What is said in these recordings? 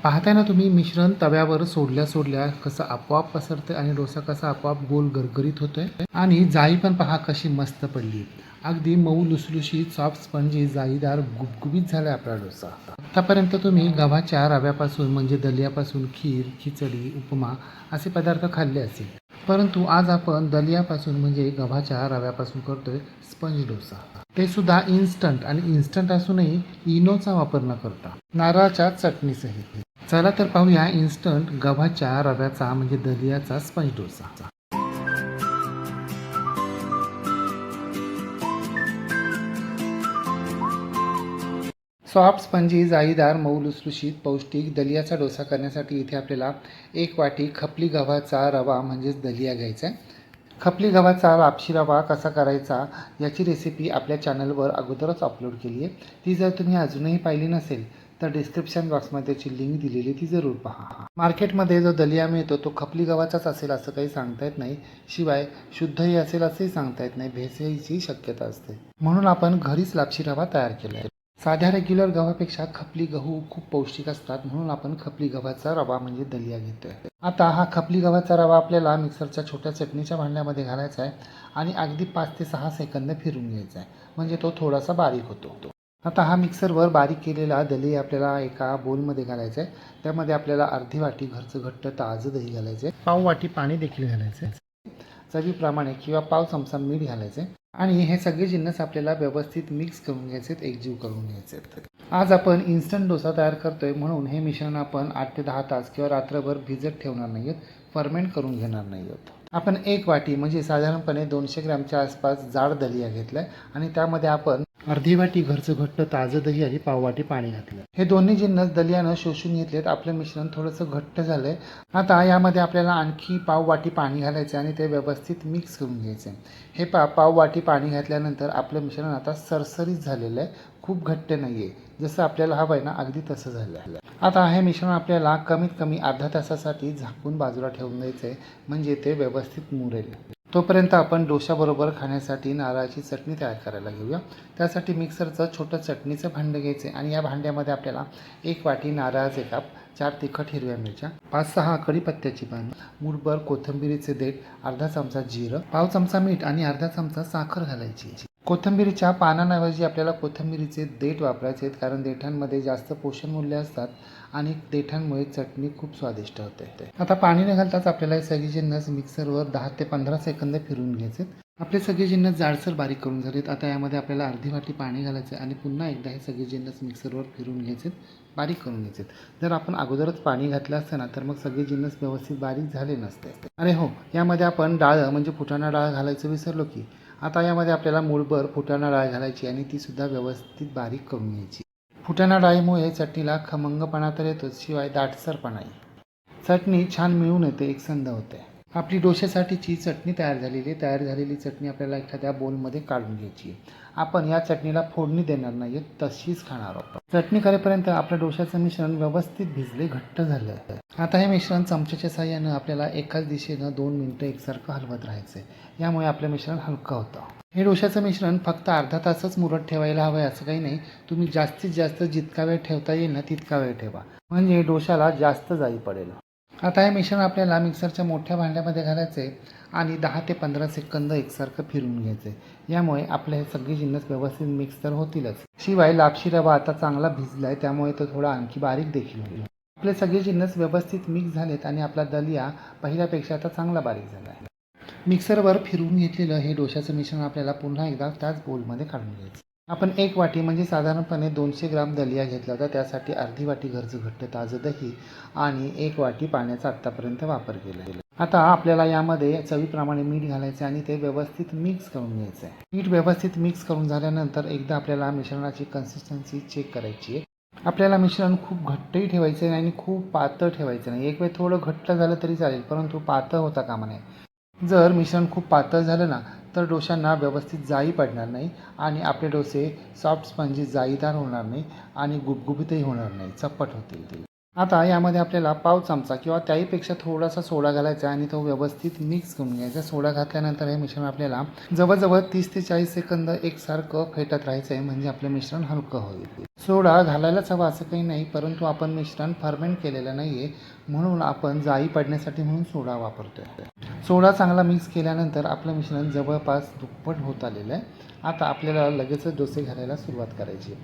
पाहताय ना तुम्ही मिश्रण तव्यावर सोडल्या कसं आपोआप पसरतं आणि डोसा कसा आपोआप गोल गरगरीत होतोय आणि जाळी पण पहा कशी मस्त पडली. अगदी मऊ लुसलुशीत सॉफ्ट स्पंजी जाळीदार गुबगुबीत झाला आपला डोसा. आतापर्यंत तुम्ही गव्हाच्या रव्यापासून म्हणजे दलियापासून खीर, खिचडी, उपमा असे पदार्थ खाल्ले असतील. परंतु आज आपण दलियापासून म्हणजे गव्हाच्या रव्यापासून करतोय स्पंज डोसा. ते सुद्धा इन्स्टंट आणि इन्स्टंट असूनही इनोचा वापर न करता नारळाच्या चटणीसहित. चला तर पाहूया इन्स्टंट गव्हाच्या रव्याचा म्हणजे दलियाचा स्पंज डोसा. सॉफ्ट स्पंजी जाळीदार मऊ लुसलुशीत पौष्टिक दलियाचा डोसा करण्यासाठी इथे आपल्याला 1 वाटी खपली गव्हाचा रवा म्हणजेच दलिया घ्यायचा आहे. खपली गव्हाचा लापशी रवा कसा करायचा याची रेसिपी आपल्या चॅनलवर अगोदरच अपलोड केली आहे. ती जर तुम्ही अजूनही पाहिली नसेल तर डिस्क्रिप्शन बॉक्समध्ये त्याची लिंक दिलेली ती जरूर पहा. मार्केटमध्ये जो दलिया मिळतो तो खपली गव्हाचाच असेल असं काही सांगता येत नाही. शिवाय शुद्धही असेल असंही सांगता येत नाही. भेसळीची शक्यता असते. म्हणून आपण घरीच लापशी रवा तयार केला आहे. साध्या रेग्युलर गव्हापेक्षा खपली गहू खूप पौष्टिक असतात म्हणून आपण खपली गव्हाचा रवा म्हणजे दलिया घेतोय. आता हा खपली गव्हाचा रवा आपल्याला मिक्सरच्या छोट्या चटणीच्या भांड्यामध्ये घालायचा आहे आणि अगदी 5 ते 6 सेकंद फिरून घ्यायचा आहे म्हणजे तो थोडासा बारीक होतो. आता हा मिक्सरवर बारीक केलेला दलिया आपल्याला एका बोलमध्ये घालायचा आहे. त्यामध्ये आपल्याला अर्धी वाटी घरचं घट्ट ताजं दही घालायचं आहे. पाव वाटी पाणी देखील घालायचं आहे. चवीप्रमाणे किंवा पाव चमचा मीठ घालायचे आणि हे सगळे जिन्नस आपल्याला व्यवस्थित मिक्स करून घ्यायचे, एकजीव करून घ्यायचे. आज आपण इन्स्टंट डोसा तयार करतोय म्हणून हे मिश्रण आपण 8 ते 10 तास किंवा रात्रभर भिजत ठेवणार नाही आहोत, फर्मेंट करून घेणार नाही आहोत. आपण 1 वाटी म्हणजे साधारणपणे 200 ग्रॅमच्या आसपास जाड दलिया घेतलाय आणि त्यामध्ये आपण अर्धी वाटी घरचं घट्ट ताजं दही आणि पाव वाटी पाणी घातलं. हे दोन्ही जिन्नस दलियानं शोषून घेतलेत. आपलं मिश्रण थोडंसं घट्ट झालंय. आता यामध्ये आपल्याला आणखी पाव वाटी पाणी घालायचं आणि ते व्यवस्थित मिक्स करून घ्यायचं. हे पाव वाटी पाणी घातल्यानंतर आपलं मिश्रण आता सरसरीत झालेलं आहे. खूप घट्ट नाही आहे. जसं आपल्याला हवं आहे ना अगदी तसं झालं आहे. आता हे मिश्रण आपल्याला कमीत कमी अर्धा तासासाठी झाकून बाजूला ठेवून द्यायचं आहे म्हणजे ते व्यवस्थित मुरेल. तोपर्यंत आपण डोशाबरोबर खाण्यासाठी नारळाची चटणी तयार करायला घेऊया. त्यासाठी मिक्सरचं छोटं चटणीचं भांडं घ्यायचं आणि या भांड्यामध्ये आपल्याला 1 वाटी नारळाचे काप, 4 तिखट हिरव्या मिरच्या, 5-6 कढीपत्त्याची पानं, मूठभर कोथिंबिरीचे देठ, अर्धा चमचा जिरं, पाव चमचा मीठ आणि अर्धा चमचा साखर घालायची. कोथिंबिरीच्या पानांऐवजी आपल्याला कोथिंबिरीचे देठ वापरायचे आहेत कारण देठांमध्ये जास्त पोषण मूल्य असतात आणि देठांमुळे चटणी खूप स्वादिष्ट होते. आता पाणी न घालताच आपल्याला हे सगळे जिन्नस मिक्सरवर 10 ते 15 सेकंद फिरवून घ्यायचे. आपले सगळे जिन्नस जाडसर बारीक करून झालेत. आता यामध्ये आपल्याला अर्धी वाटी पाणी घालायचं आणि पुन्हा एकदा हे सगळे जिन्नस मिक्सरवर फिरून घ्यायचे, बारीक करून घ्यायचे. जर आपण अगोदरच पाणी घातलं असतं ना तर मग सगळे जिन्नस व्यवस्थित बारीक झाले नसते. अरे हो, यामध्ये आपण डाळ म्हणजे फुटाणा डाळ घालायचं विसरलो की. आता यामध्ये आपल्याला मूठभर फुटाणा डाळ घालायची आणि ती सुद्धा व्यवस्थित बारीक करून घ्यायची. फुटाणा डाळीमुळे चटणीला खमंगपणा तर येतोच, शिवाय दाटसरपणाही. चटणी छान मिळून येते, एकसंध होते. आपली डोश्यासाठीची चटणी तयार झालेली चटणी आपल्याला एखाद्या बोलमध्ये काढून घ्यायची. आपण या चटणीला फोडणी देणार नाही, तशीच खाणार आहोत. चटणी करेपर्यंत आपल्या डोश्याचं मिश्रण व्यवस्थित भिजले, घट्ट झालं. आता हे मिश्रण चमच्याच्या साहाय्यानं आपल्याला एकाच दिशेनं 2 मिनिटं एकसारखं हलवत राहायचं. यामुळे आपलं मिश्रण हलकं होतं. हे डोश्याचं मिश्रण फक्त अर्धा तासच मुरत ठेवायला हवं आहे असं काही नाही. तुम्ही जास्तीत जास्त जितका वेळ ठेवता येईल ना तितका वेळ ठेवा म्हणजे डोशाला जास्त जाळी पडेल. आता हे मिश्रण आपल्याला मिक्सरच्या मोठ्या भांड्यामध्ये घालायचे आणि 10 ते 15 सेकंद एकसारखं फिरून घ्यायचे. यामुळे आपले हे सगळे जिन्नस व्यवस्थित मिक्स तर होतीलच, शिवाय लापशी रवा आता चांगला भिजलाय त्यामुळे तो थोडा आणखी बारीक देखील होईल. आपले सगळे जिन्नस व्यवस्थित मिक्स झालेत आणि आपला दलिया पहिल्यापेक्षा आता चांगला बारीक झाला आहे. मिक्सरवर फिरवून घेतलेलं हे डोशाचं मिश्रण आपल्याला पुन्हा एकदा त्याच बोलमध्ये काढून घ्यायचं. आपण 1 वाटी म्हणजे साधारणपणे 200 ग्राम दलिया घेतला होता. त्यासाठी अर्धी वाटी घरचं घट्ट ताजं दही आणि 1 वाटी पाण्याचा आत्तापर्यंत वापर केला. आता आपल्याला यामध्ये चवीप्रमाणे मीठ घालायचं आणि ते व्यवस्थित मिक्स करून घ्यायचं आहे. मीठ व्यवस्थित मिक्स करून झाल्यानंतर एकदा आपल्याला मिश्रणाची कन्सिस्टन्सी चेक करायची आहे. आपल्याला मिश्रण खूप घट्टही ठेवायचं नाही आणि खूप पातळ ठेवायचं नाही. एक वेळ थोडं घट्ट झालं तरी चालेल परंतु पातळ होता कामा नये. जर मिश्रण खूप पातळ झालं ना तर डोशांना व्यवस्थित जाळी पडणार नाही आणि आपले डोसे सॉफ्ट स्पंजी जाळीदार होणार नाही आणि गुबगुबीतही होणार नाही, चप्पट होतील. आता यामध्ये आपल्याला पाव चमचा किंवा त्याहीपेक्षा थोडासा सोडा घालायचा आणि तो व्यवस्थित मिक्स करून घ्यायचा. सोडा घातल्यानंतर हे मिश्रण आपल्याला जवळजवळ 30 ते 40 सेकंद एकसारखं फेटत राहायचं आहे, म्हणजे आपलं मिश्रण हलकं होईल. सोडा घालायलाच हवा असं काही नाही, परंतु आपण मिश्रण फर्मेंट केलेलं नाही आहे, म्हणून आपण जाळी पडण्यासाठी म्हणून सोडा वापरतोय. सोडा चांगला मिक्स केल्यानंतर आपलं मिश्रण जवळपास दुप्पट होत आलेलं आहे. आता आपल्याला लगेचच डोसे घालायला सुरुवात करायची.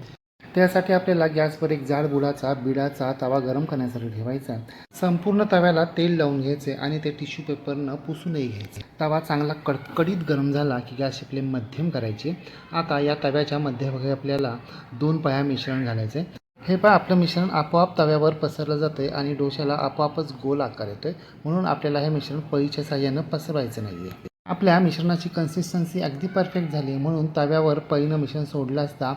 त्यासाठी आपल्याला गॅसवर एक जाड बुडाचा बिडाचा तवा गरम करण्यासाठी ठेवायचा. संपूर्ण तव्याला तेल लावून घ्यायचे आणि ते टिश्यू पेपरनं पुसूनही घ्यायचे. तवा चांगला कडकडीत गरम झाला की गॅसची फ्लेम मध्यम करायची. आता या तव्याच्या मध्यभागी आपल्याला 2 पळ्या मिश्रण घालायचे. हे पहा, आपलं मिश्रण आपोआप तव्यावर पसरलं जातं आणि डोश्याला आपोआपच गोल आकार येतोय, म्हणून आपल्याला हे मिश्रण पळीच्या साहाय्यानं पसरवायचं नाही आहे. आपल्या मिश्रणाची कन्सिस्टन्सी अगदी परफेक्ट झाली, म्हणून तव्यावर पळीनं मिश्रण सोडलं असता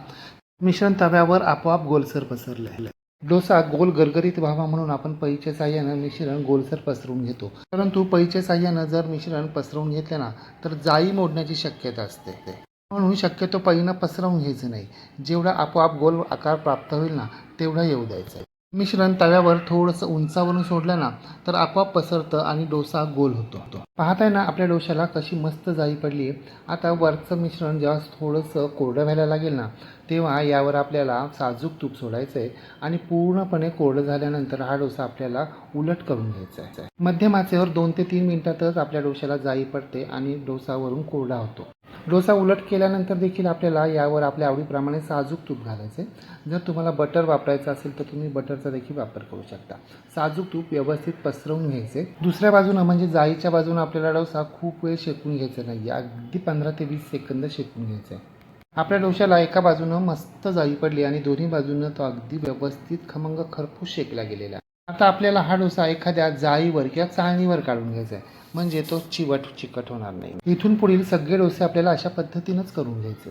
मिश्रण तव्यावर आपोआप गोलसर पसरलं आहे. डोसा गोल गरगरीत व्हावा म्हणून आपण पळीच्या साहाय्यानं मिश्रण गोलसर पसरवून घेतो, परंतु पळीच्या साहाय्यानं जर मिश्रण पसरवून घेतलं ना तर जाळी मोडण्याची शक्यता असते, म्हणून शक्यतो पळीनं पसरवून घ्यायचं नाही. जेवढा आपोआप गोल आकार प्राप्त होईल ना तेवढा येऊ द्यायचा. मिश्रण तव्यावर थोडंसं उंचावरून सोडलं ना तर आपोआप पसरतं आणि डोसा गोल होतो. पाहताय ना आपल्या डोश्याला कशी मस्त जाळी पडली आहे. आता वरचं मिश्रण जेव्हा थोडंसं कोरडं व्हायला लागेल ना तेव्हा यावर आपल्याला साजूक तूप सोडायचं आहे आणि पूर्णपणे कोरडं झाल्यानंतर हा डोसा आपल्याला उलट करून घ्यायचा आहे. मध्यम आचेवर 2 ते 3 मिनिटातच आपल्या डोश्याला जाळी पडते आणि डोसावरून कोरडा होतो. डोसा उलट केल्यानंतर देखील आपल्याला यावर आपल्या आवडीप्रमाणे साजूक तूप घालायचे. जर तुम्हाला बटर वापरायचं असेल तर तुम्ही बटरचा देखील वापर करू शकता. साजूक तूप व्यवस्थित पसरवून घ्यायचे. दुसऱ्या बाजूनं म्हणजे जाळीच्या बाजूनं आपल्याला डोसा खूप वेळ शेकून घ्यायचा नाही, अगदी 15 ते 20 सेकंद शेकून घ्यायचं आहे. आपल्या डोश्याला एका बाजूनं मस्त जाळी पडली आणि दोन्ही बाजूनं तो अगदी व्यवस्थित खमंग खरपूस शेकला गेलेला. आता आपल्याला हा डोसा एखाद्या जाळीवर किंवा चाळणीवर काढून घ्यायचा आहे, म्हणजे तो चिकट होणार नाही. इथून पुढील सगळे डोसे आपल्याला अशा पद्धतीनंच करून घ्यायचे.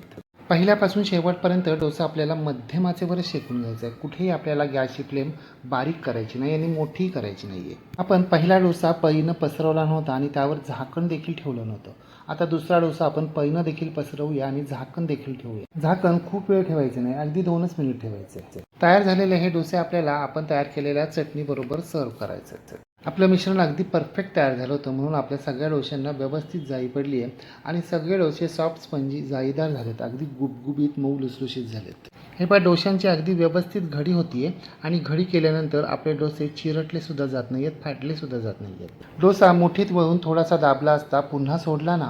पहिल्यापासून शेवटपर्यंत डोसा आपल्याला मध्यम आचेवरच शेकून घ्यायचा आहे. कुठेही आपल्याला गॅसची फ्लेम बारीक करायची नाही आणि मोठी करायची नाही आहे. आपण पहिला डोसा पळीनं पसरवला नव्हता आणि त्यावर झाकण देखील ठेवलं नव्हतं. आता दुसरा डोसा आपण पळीनं देखील पसरवूया आणि झाकण देखील ठेवूया. झाकण खूप वेळ ठेवायचं नाही, अगदी 2च मिनिट ठेवायचे. तयार झालेले हे डोसे आपल्याला आपण तयार केलेल्या चटणीबरोबर सर्व करायचं. आपलं मिश्रण अगदी परफेक्ट तयार झालं होतं, म्हणून आपल्या सगळ्या डोश्यांना व्यवस्थित जाळी पडली आहे आणि सगळे डोसे सॉफ्ट स्पंजी जाळीदार झालेत, अगदी गुबगुबीत मऊ लुसलुशीत झालेत. हे पहा, डोश्यांची अगदी व्यवस्थित घडी होती आहे आणि घडी केल्यानंतर आपले डोसे चिरटले सुद्धा जात नाही आहेत, फाटले सुद्धा जात नाही आहेत. डोसा मुठीत वळून थोडासा दाबला असता पुन्हा सोडला ना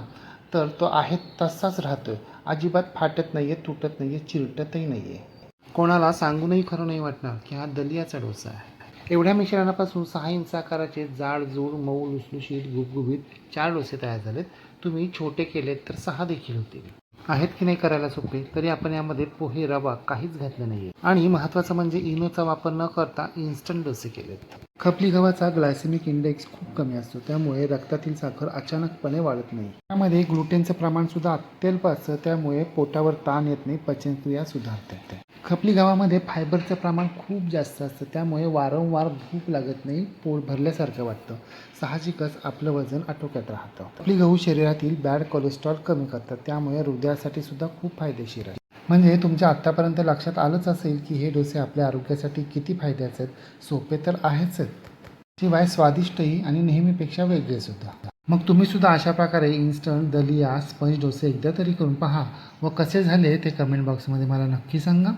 तर तो आहे तसाच राहतोय, अजिबात फाटत नाही आहे, तुटत नाही आहे, चिरटतही नाही आहे. कोणाला सांगूनही खरं नाही वाटणार की हा दलियाचा डोसा आहे. एवढ्या मिश्रणापासून 6 इंच आकाराचे जाडजूड मऊ लुसलुशीत गुबगुबीत 4 डोसे तयार झालेत. तुम्ही छोटे केलेत तर 6 देखील होतील. आहेत की नाही करायला सोपे. तरी आपण यामध्ये पोहे रवा काहीच घातलं नाही आहे आणि महत्त्वाचं म्हणजे इनोचा वापर न करता इन्स्टंट डोसे केलेत. खपली गव्हाचा ग्लायसेमिक इंडेक्स खूप कमी असतो, त्यामुळे रक्तातील साखर अचानकपणे वाढत नाही. त्यामध्ये ग्लुटेनचं प्रमाण सुद्धा अत्यल्प असतं, त्यामुळे पोटावर ताण येत नाही, पचनक्रिया सुधारते. खपली गव्हामध्ये फायबरचं प्रमाण खूप जास्त असतं, त्यामुळे वारंवार भूक लागत नाही, पोट भरल्यासारखं वाटतं. साहजिकच आपलं वजन आटोक्यात राहतं. खपली गहू शरीरातील बॅड कोलेस्ट्रॉल कमी करतात, त्यामुळे हृदयासाठी सुद्धा खूप फायदेशीर आहे. म्हणजे तुमच्या आत्तापर्यंत लक्षात आलंच असेल की हे डोसे आपल्या आरोग्यासाठी किती फायद्याचे आहेत. सोपे तर आहेच आहेत, शिवाय स्वादिष्टही आणि नेहमीपेक्षा वेगळे सुद्धा. मग तुम्ही सुद्धा अशा प्रकारे इन्स्टंट दलिया स्पंज डोसे एकदा तरी करून पहा व कसे झाले ते कमेंट बॉक्समध्ये मला नक्की सांगा.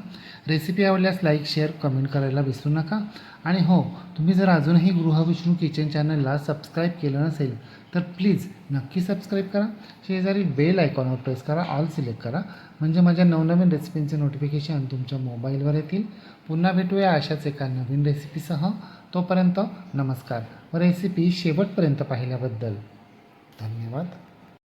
रेसिपी आवडल्यास लाईक शेअर कमेंट करायला विसरू नका. आणि हो, तुम्ही जर अजूनही गृहविष्णू किचन चॅनलला सबस्क्राईब केलं नसेल तर प्लीज नक्की सबस्क्राईब करा. शेजारी बेल आयकॉनवर प्रेस करा, ऑल सिलेक्ट करा, म्हणजे माझ्या नवनवीन रेसिपींचे नोटिफिकेशन तुमच्या मोबाईलवर येतील. पुन्हा भेटूया अशाच एका नवीन रेसिपीसह. तोपर्यंत नमस्कार व रेसिपी शेवटपर्यंत पाहिल्याबद्दल धन्यवाद.